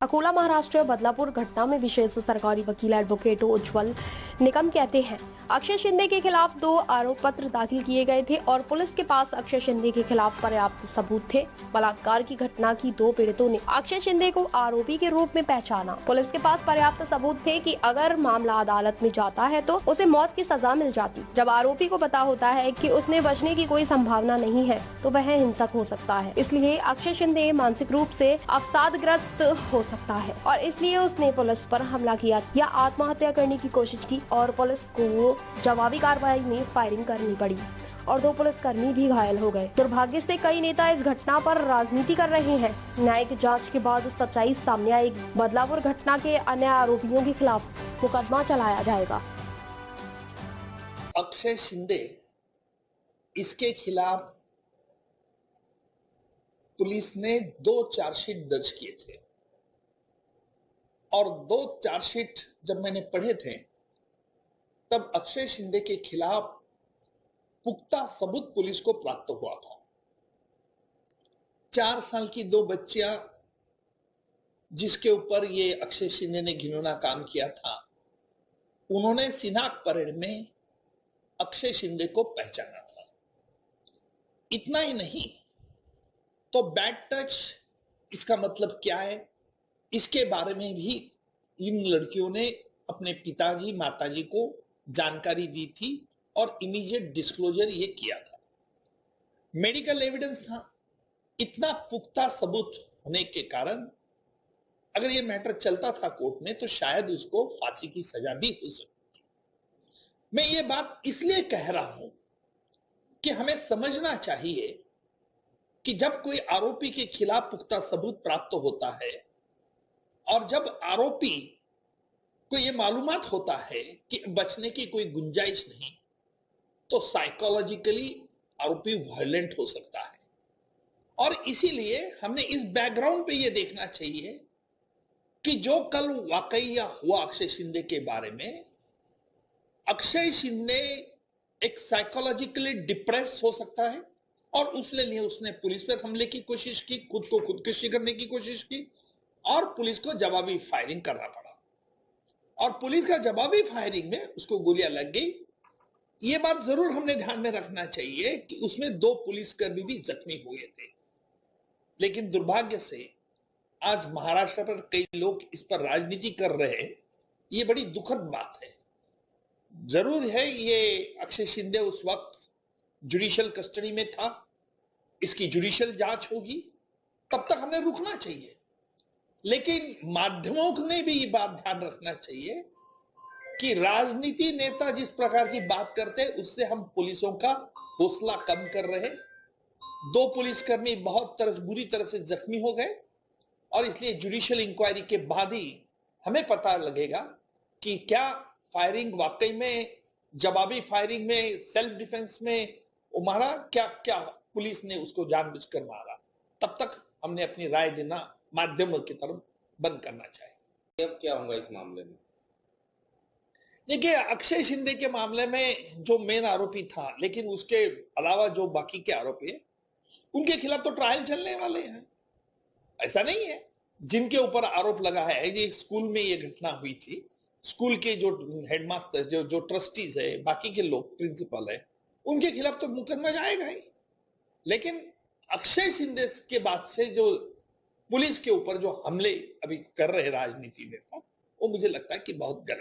अकोला महाराष्ट्र बदलापुर घटना में विशेष सरकारी वकील एडवोकेट उज्जवल निकम कहते हैं, अक्षय शिंदे के खिलाफ 2 आरोप पत्र दाखिल किए गए थे और पुलिस के पास अक्षय शिंदे के खिलाफ पर्याप्त सबूत थे। बलात्कार की घटना की 2 पीड़ितों ने अक्षय शिंदे को आरोपी के रूप में पहचाना। पुलिस के पास पर्याप्त सबूत थे कि अगर मामला अदालत में जाता है तो उसे मौत की सजा मिल जाती। जब आरोपी को पता होता है कि उसने बचने की कोई संभावना नहीं है तो वह हिंसक हो सकता है। इसलिए अक्षय शिंदे मानसिक रूप से अवसादग्रस्त हो सकता है और इसलिए उसने पुलिस पर हमला किया या आत्महत्या करने की कोशिश की और पुलिस को जवाबी कार्रवाई में फायरिंग करनी पड़ी और 2 पुलिसकर्मी भी घायल हो गए। दुर्भाग्य से कई नेता इस घटना पर राजनीति कर रहे हैं। न्यायिक जांच के बाद सच्चाई सामने आएगी। बदलापुर घटना के अन्य आरोपियों के खिलाफ मुकदमा चलाया जाएगा। अक्षय शिंदे, इसके खिलाफ पुलिस ने 2 चार्जशीट दर्ज किए थे और 2 चार्जशीट जब मैंने पढ़े थे तब अक्षय शिंदे के खिलाफ पुख्ता सबूत पुलिस को प्राप्त हुआ था। 4 साल की 2 बच्चियां जिसके ऊपर ये अक्षय शिंदे ने घिनौना काम किया था, उन्होंने सिनाक परेड में अक्षय शिंदे को पहचाना था। इतना ही नहीं तो बैड टच इसका मतलब क्या है, इसके बारे में भी इन लड़कियों ने अपने पिताजी माताजी को जानकारी दी थी और इमीडिएट डिस्क्लोजर ये किया था। मेडिकल एविडेंस था। इतना पुख्ता सबूत होने के कारण अगर ये मैटर चलता था कोर्ट में तो शायद उसको फांसी की सजा भी हो सकती थी। मैं ये बात इसलिए कह रहा हूं कि हमें समझना चाहिए कि जब कोई आरोपी के खिलाफ पुख्ता सबूत प्राप्त होता है और जब आरोपी को यह मालूमात होता है कि बचने की कोई गुंजाइश नहीं, तो साइकोलॉजिकली आरोपी वायलेंट हो सकता है। और इसीलिए हमने इस बैकग्राउंड पे यह देखना चाहिए कि जो कल वाकया हुआ अक्षय शिंदे के बारे में, अक्षय शिंदे एक साइकोलॉजिकली डिप्रेस हो सकता है और उसने उसने पुलिस पर हमले की कोशिश की, खुद को खुदकुशी करने की कोशिश की और पुलिस को जवाबी फायरिंग करना पड़ा और पुलिस का जवाबी फायरिंग में उसको गोलियां लग गई। ये बात जरूर हमने ध्यान में रखना चाहिए कि उसमें 2 पुलिसकर्मी भी जख्मी हुए थे। लेकिन दुर्भाग्य से आज महाराष्ट्र पर कई लोग इस पर राजनीति कर रहे हैं। ये बड़ी दुखद बात है। जरूर है ये अक्षय शिंदे उस वक्त जुडिशियल कस्टडी में था, इसकी जुडिशियल जांच होगी, तब तक हमें रुकना चाहिए। लेकिन माध्यमों ने भी ये बात ध्यान रखना चाहिए कि राजनीति नेता जिस प्रकार की बात करते हैं उससे हम पुलिसों का हौसला कम कर रहे हैं। 2 पुलिसकर्मी बहुत बुरी तरह से जख्मी हो गए और इसलिए जुडिशियल इंक्वायरी के बाद ही हमें पता लगेगा कि क्या फायरिंग वाकई में जवाबी फायरिंग में सेल्फ डिफेंस में वो मारा, क्या पुलिस ने उसको जानबूझकर मारा। तब तक हमने अपनी राय देना माध्यमों की तरफ बंद करना चाहिए। अब क्या होगा इस मामले में? देखिए, अक्षय शिंदे के मामले में जो मेन आरोपी था, लेकिन उसके अलावा जो बाकी के आरोपी हैं उनके खिलाफ तो ट्रायल चलने वाले हैं। ऐसा नहीं है। जिनके ऊपर आरोप लगा है, ये स्कूल में ये घटना हुई थी, स्कूल के जो हेडमास्टर जो ट्रस्टीज है, बाकी के लोग प्रिंसिपल है, उनके खिलाफ तो मुकदमा जाएगा ही। लेकिन अक्षय शिंदे के बाद से जो पुलिस के ऊपर जो हमले अभी कर रहे राजनीति नेता, वो मुझे लगता है कि बहुत गलत